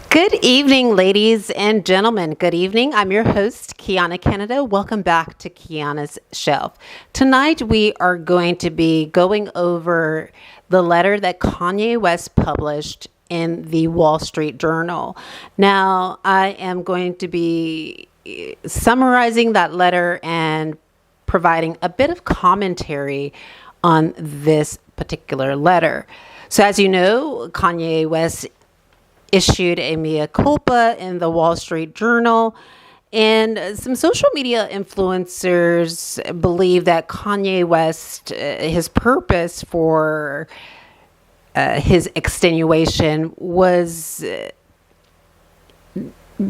Good evening, ladies and gentlemen. Good evening. I'm your host, Kiana Canada. Welcome back to Kiana's Shelf. Tonight, we are going to be going over the letter that Kanye West published in the Wall Street Journal. Now, I am going to be summarizing that letter and providing a bit of commentary on this particular letter. So, as you know, Kanye West issued a mea culpa in the Wall Street Journal, and some social media influencers believe that Kanye West, his purpose for his extenuation was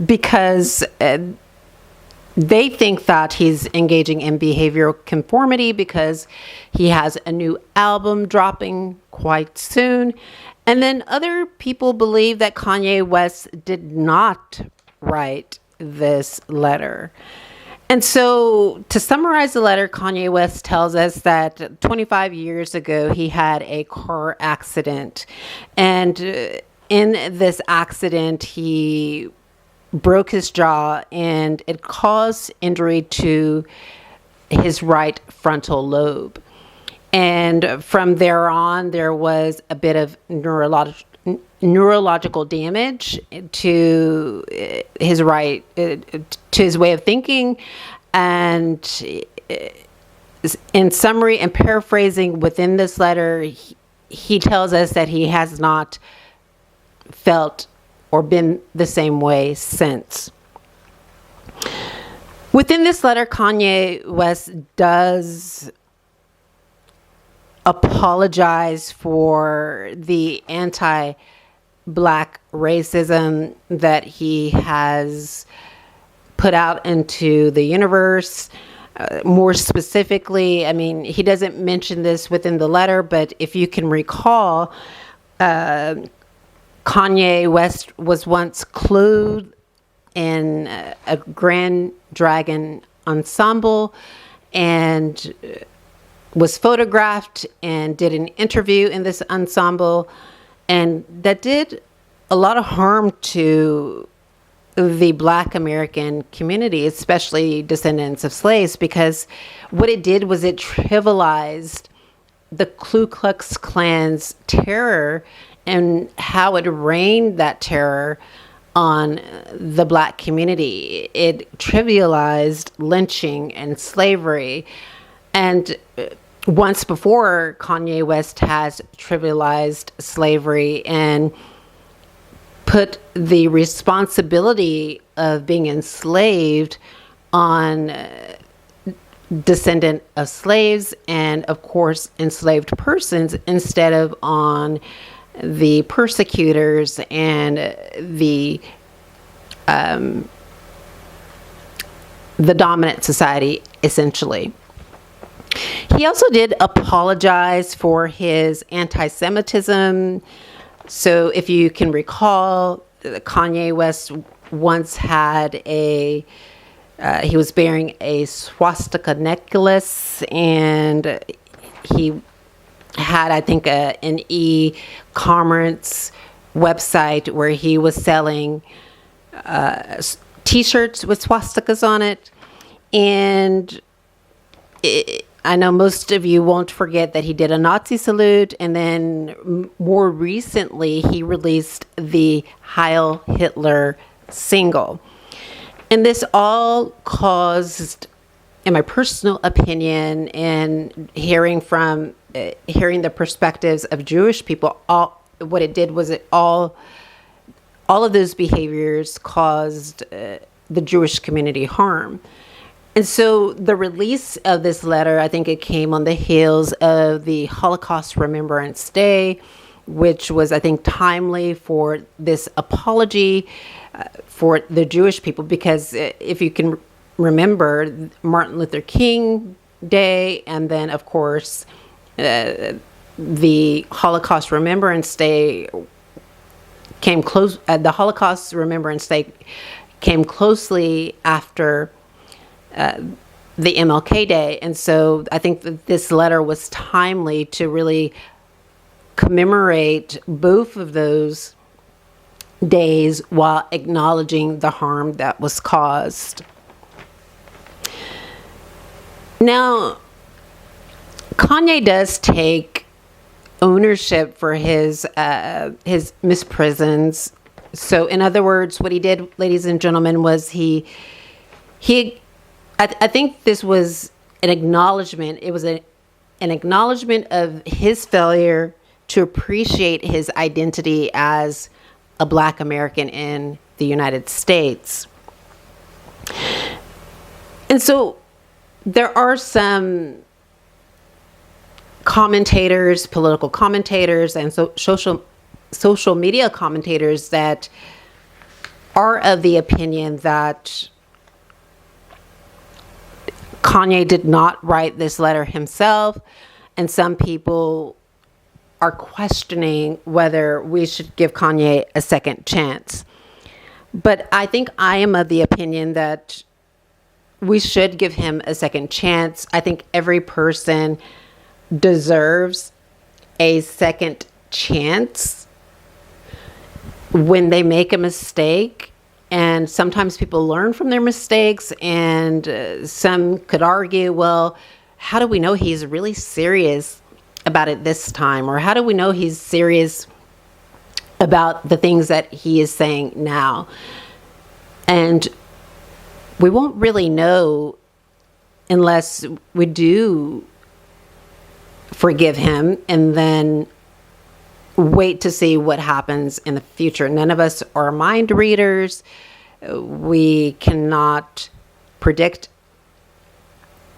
because they think that he's engaging in behavioral conformity because he has a new album dropping quite soon. And then other people believe that Kanye West did not write this letter. And so to summarize the letter, Kanye West tells us that 25 years ago, he had a car accident. And in this accident, he broke his jaw and it caused injury to his right frontal lobe. And from there on, there was a bit of neurological damage to his way of thinking. And in summary and paraphrasing within this letter, he tells us that he has not felt or been the same way since. Within this letter, Kanye West does apologize for the anti-Black racism that he has put out into the universe. More specifically, I mean, he doesn't mention this within the letter, but if you can recall, Kanye West was once clothed in a Grand Dragon ensemble and was photographed and did an interview in this ensemble, and that did a lot of harm to the Black American community, especially descendants of slaves, because what it did was it trivialized the Ku Klux Klan's terror and how it rained that terror on the Black community. It trivialized lynching and slavery. And once before, Kanye West has trivialized slavery and put the responsibility of being enslaved on descendant of slaves and, of course, enslaved persons instead of on the persecutors and the dominant society, essentially. He also did apologize for his anti-Semitism. So if you can recall, Kanye West once had he was bearing a swastika necklace, and he had, I think, an e-commerce website where he was selling T-shirts with swastikas on it. And I know most of you won't forget that he did a Nazi salute, and then more recently he released the Heil Hitler single. And this all caused, in my personal opinion, and hearing the perspectives of Jewish people, what it did was all of those behaviors caused the Jewish community harm. And so the release of this letter, I think it came on the heels of the Holocaust Remembrance Day, which was, I think, timely for this apology for the Jewish people. Because if you can remember, Martin Luther King Day, and then, of course, the Holocaust Remembrance Day came close. The Holocaust Remembrance Day came closely after the MLK Day. And so I think that this letter was timely to really commemorate both of those days while acknowledging the harm that was caused. Now, Kanye does take ownership for his misprisons. So, in other words, what he did, ladies and gentlemen, was I think this was an acknowledgement. It was an acknowledgement of his failure to appreciate his identity as a Black American in the United States. And so there are some commentators, political commentators, and social media commentators that are of the opinion that Kanye did not write this letter himself, and some people are questioning whether we should give Kanye a second chance. But I think I am of the opinion that we should give him a second chance. I think every person deserves a second chance when they make a mistake. And sometimes people learn from their mistakes, and some could argue, well, how do we know he's really serious about it this time? Or how do we know he's serious about the things that he is saying now? And we won't really know unless we do forgive him and then wait to see what happens in the future. None of us are mind readers. We cannot predict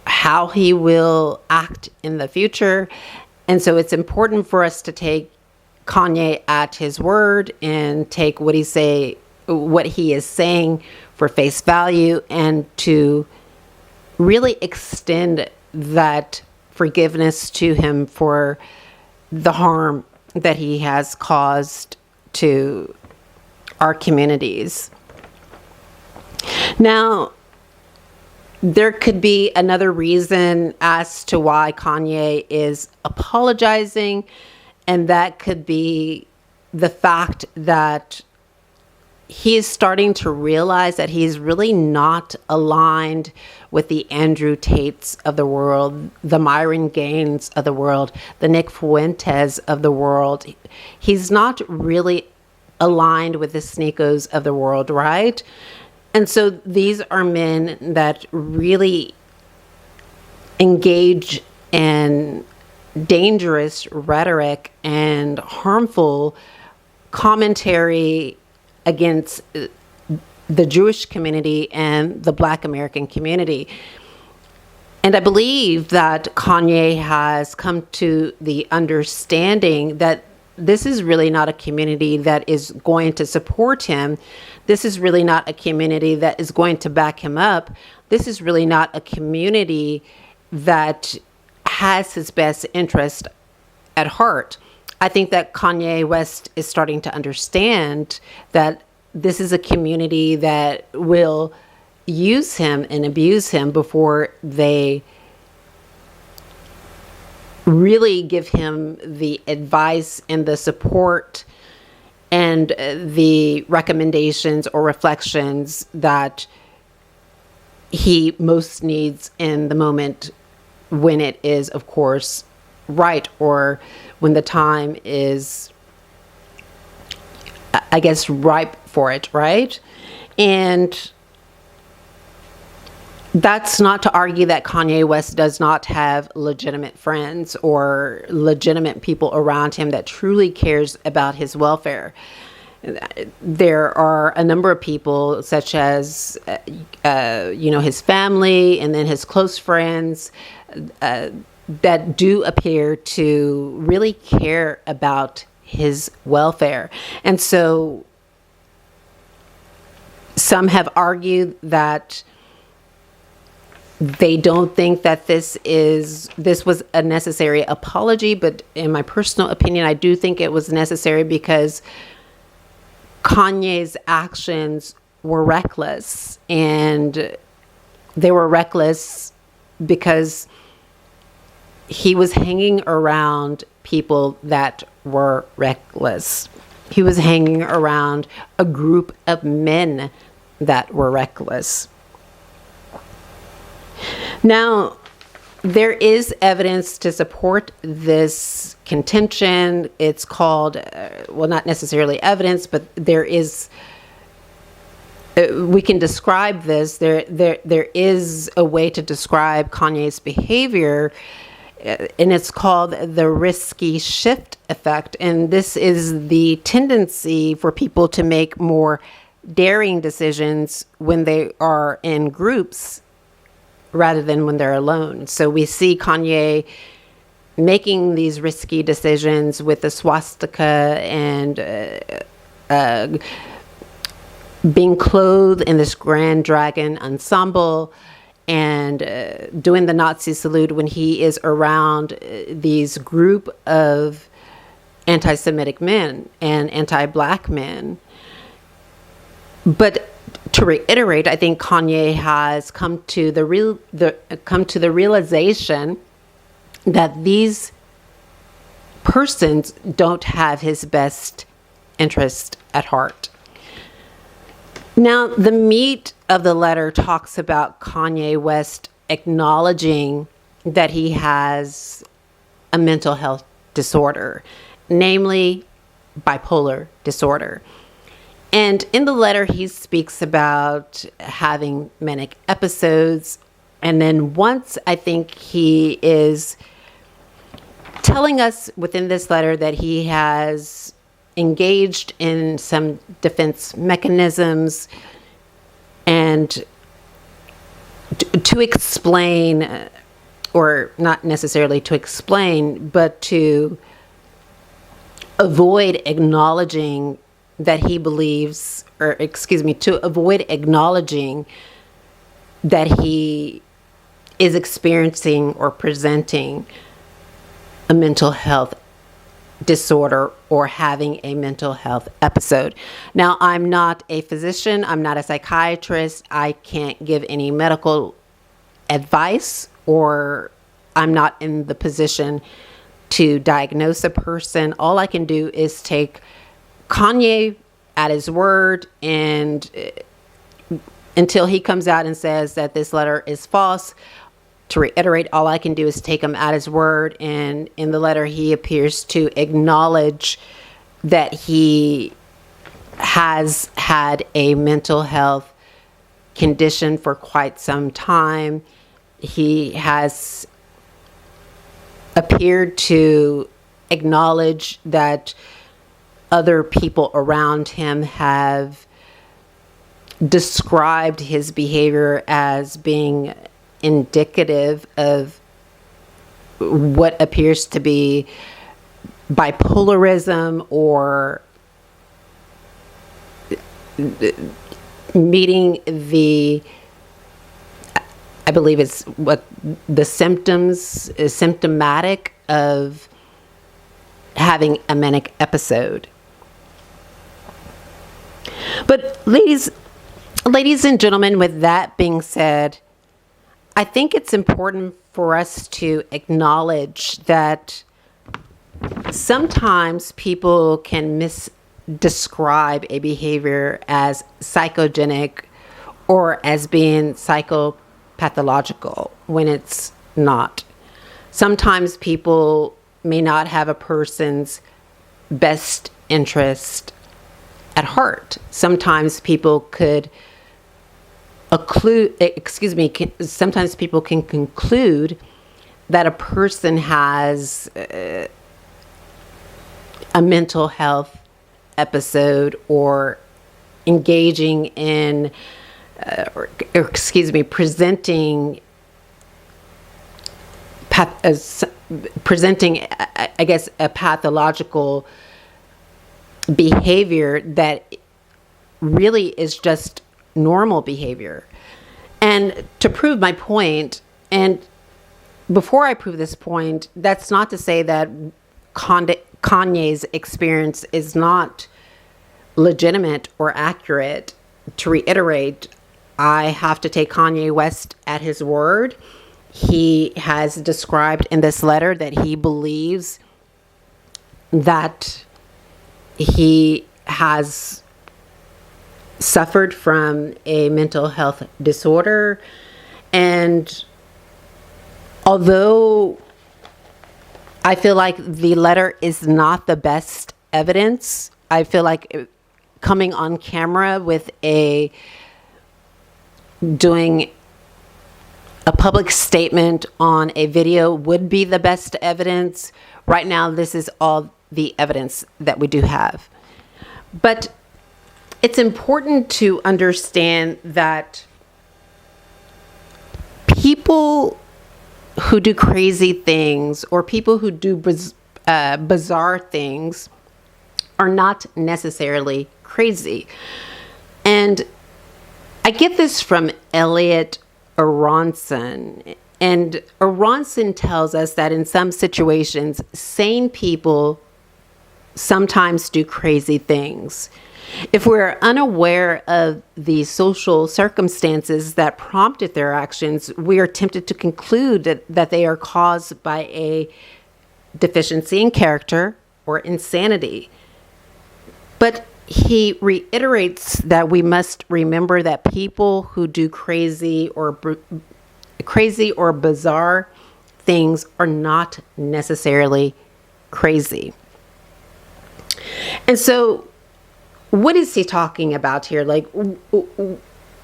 how he will act in the future. And so it's important for us to take Kanye at his word and take what he is saying for face value, and to really extend that forgiveness to him for the harm that he has caused to our communities. Now, there could be another reason as to why Kanye is apologizing, and that could be the fact that he is starting to realize that he's really not aligned with the Andrew Tates of the world, the Myron Gaines of the world, the Nick Fuentes of the world. He's not really aligned with the Sneakos of the world, right? And so these are men that really engage in dangerous rhetoric and harmful commentary against the Jewish community and the Black American community. And I believe that Kanye has come to the understanding that this is really not a community that is going to support him. This is really not a community that is going to back him up. This is really not a community that has his best interest at heart. I think that Kanye West is starting to understand that this is a community that will use him and abuse him before they really give him the advice and the support and the recommendations or reflections that he most needs in the moment, when it is, of course, right, or when the time is, I guess, ripe for it, right? And that's not to argue that Kanye West does not have legitimate friends or legitimate people around him that truly cares about his welfare. There are a number of people, such as, his family and then his close friends, that do appear to really care about his welfare. And so some have argued that they don't think that this was a necessary apology, but in my personal opinion, I do think it was necessary because Kanye's actions were reckless, and they were reckless because he was hanging around people that were reckless. He was hanging around a group of men that were reckless. Now, there is evidence to support this contention. It's called, well, not necessarily evidence, but there is, we can describe this. There is a way to describe Kanye's behavior, and it's called the risky shift effect. And this is the tendency for people to make more daring decisions when they are in groups rather than when they're alone. So we see Kanye making these risky decisions with the swastika and being clothed in this Grand Dragon ensemble, and doing the Nazi salute when he is around these group of anti-Semitic men and anti-Black men. But to reiterate, I think Kanye has come to the realization that these persons don't have his best interest at heart. Now, the meat of the letter talks about Kanye West acknowledging that he has a mental health disorder, namely bipolar disorder. And in the letter, he speaks about having manic episodes. And then once, I think he is telling us within this letter that he has engaged in some defense mechanisms and to explain, or not necessarily to explain, but to avoid acknowledging that he believes, or excuse me, to avoid acknowledging that he is experiencing or presenting a mental health disorder or having a mental health episode. Now, I'm not a physician. I'm not a psychiatrist. I can't give any medical advice, or I'm not in the position to diagnose a person. All I can do is take Kanye at his word, and until he comes out and says that this letter is false, to reiterate, all I can do is take him at his word. And in the letter, he appears to acknowledge that he has had a mental health condition for quite some time. He has appeared to acknowledge that other people around him have described his behavior as being indicative of what appears to be bipolarism, or meeting the, I believe it's what the symptoms is symptomatic of having a manic episode. But ladies and gentlemen, with that being said, I think it's important for us to acknowledge that sometimes people can misdescribe a behavior as psychogenic or as being psychopathological when it's not. Sometimes people may not have a person's best interest at heart. Sometimes people could sometimes people can conclude that a person has a mental health episode, or engaging in, presenting, I guess, a pathological behavior that really is just normal behavior. And to prove my point, and before I prove this point, that's not to say that Kanye's experience is not legitimate or accurate. To reiterate, I have to take Kanye West at his word. He has described in this letter that he believes that he has suffered from a mental health disorder. And although I feel like the letter is not the best evidence, I feel like coming on camera with doing a public statement on a video would be the best evidence. Right now, this is all the evidence that we do have. But it's important to understand that people who do crazy things or people who do bizarre things are not necessarily crazy. And I get this from Elliot Aronson. And Aronson tells us that in some situations, sane people sometimes do crazy things. If we're unaware of the social circumstances that prompted their actions, we are tempted to conclude that they are caused by a deficiency in character or insanity. But he reiterates that we must remember that people who do crazy or bizarre things are not necessarily crazy. And so what is he talking about here? Like,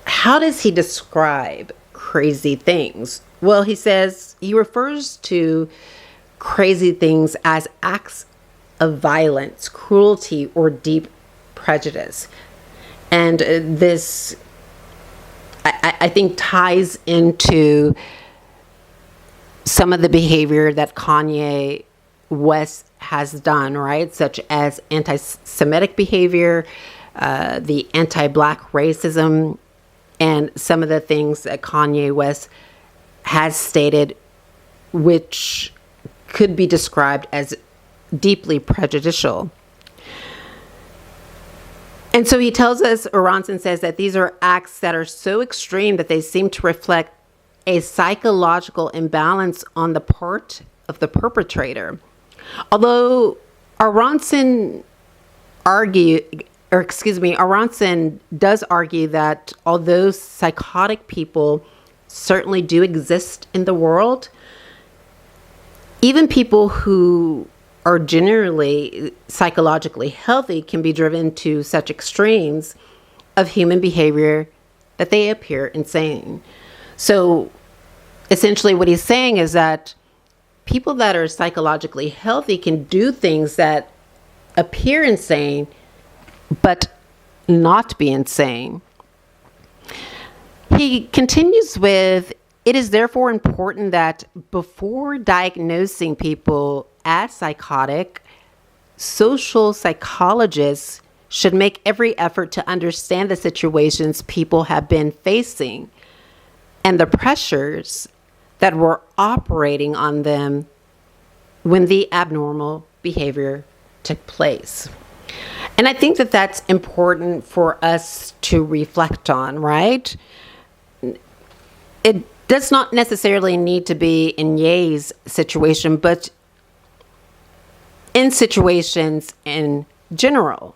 how does he describe crazy things? Well, he refers to crazy things as acts of violence, cruelty, or deep prejudice. And this, I think, ties into some of the behavior that Kanye West has done, right? Such as anti-Semitic behavior, the anti-Black racism, and some of the things that Kanye West has stated, which could be described as deeply prejudicial. And so he tells us, Aronson says, that these are acts that are so extreme that they seem to reflect a psychological imbalance on the part of the perpetrator. Although Aronson does argue that although psychotic people certainly do exist in the world, even people who are generally psychologically healthy can be driven to such extremes of human behavior that they appear insane. So essentially what he's saying is that people that are psychologically healthy can do things that appear insane, but not be insane. He continues with, it is therefore important that before diagnosing people as psychotic, social psychologists should make every effort to understand the situations people have been facing and the pressures that were operating on them when the abnormal behavior took place. And I think that that's important for us to reflect on, right? It does not necessarily need to be in Ye's situation, but in situations in general.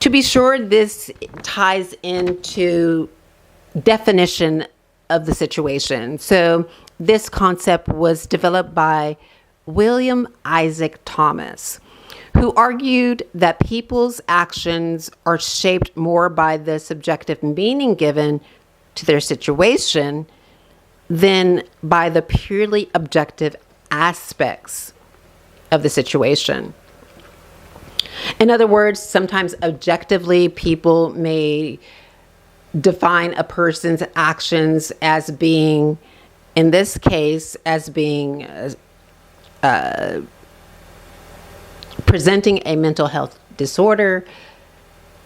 To be sure, this ties into definition of the situation. So this concept was developed by William Isaac Thomas, who argued that people's actions are shaped more by the subjective meaning given to their situation than by the purely objective aspects of the situation. In other words, sometimes objectively people may define a person's actions as being, in this case, as being presenting a mental health disorder.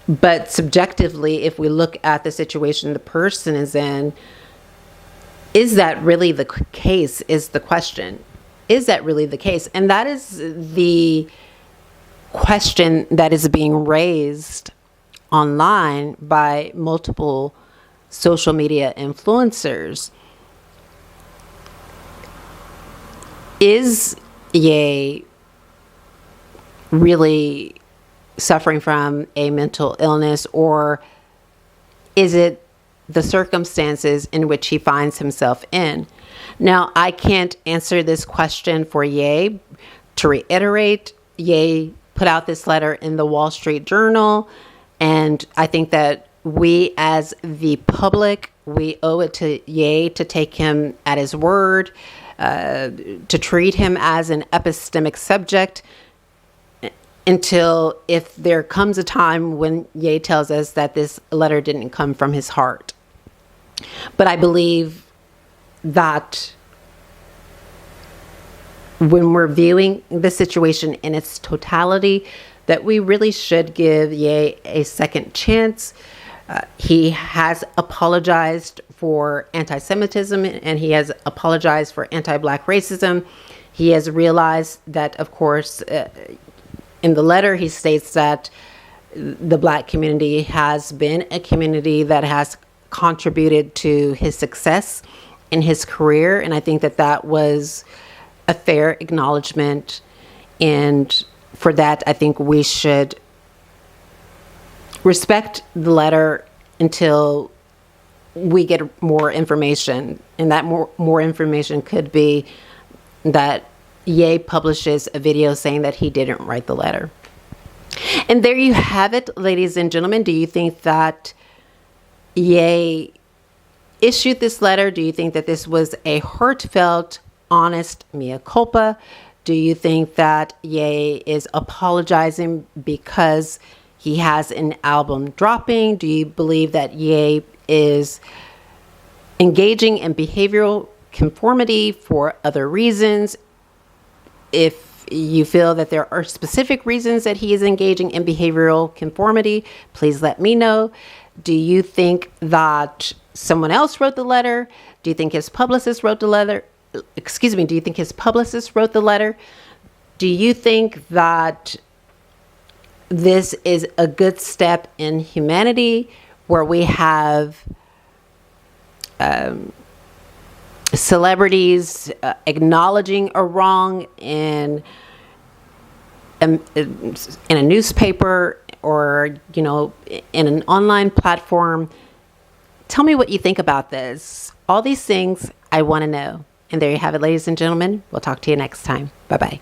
But subjectively, if we look at the situation the person is in, is that really the case, is the question. Is that really the case? And that is the question that is being raised online by multiple social media influencers. Is Ye really suffering from a mental illness, or is it the circumstances in which he finds himself in? Now, I can't answer this question for Ye. To reiterate, Ye put out this letter in the Wall Street Journal, and I think that we as the public, we owe it to Ye to take him at his word, to treat him as an epistemic subject, until if there comes a time when Ye tells us that this letter didn't come from his heart. But I believe that when we're viewing the situation in its totality, that we really should give Ye a second chance. He has apologized for anti-Semitism, and he has apologized for anti-Black racism. He has realized that, of course, in the letter, he states that the Black community has been a community that has contributed to his success in his career. And I think that that was a fair acknowledgement. And for that, I think we should respect the letter until we get more information. And that more information could be that Ye publishes a video saying that he didn't write the letter. And there you have it, ladies and gentlemen. Do you think that Ye issued this letter? Do you think that this was a heartfelt, honest mea culpa? Do you think that Ye is apologizing because he has an album dropping? Do you believe that Ye is engaging in behavioral conformity for other reasons? If you feel that there are specific reasons that he is engaging in behavioral conformity, please let me know. Do you think that someone else wrote the letter? Do you think his publicist wrote the letter? Excuse me, do you think his publicist wrote the letter? Do you think that this is a good step in humanity, where we have celebrities acknowledging a wrong in a newspaper, or, you know, in an online platform? Tell me what you think about this. All these things I want to know. And there you have it, ladies and gentlemen. We'll talk to you next time. Bye-bye.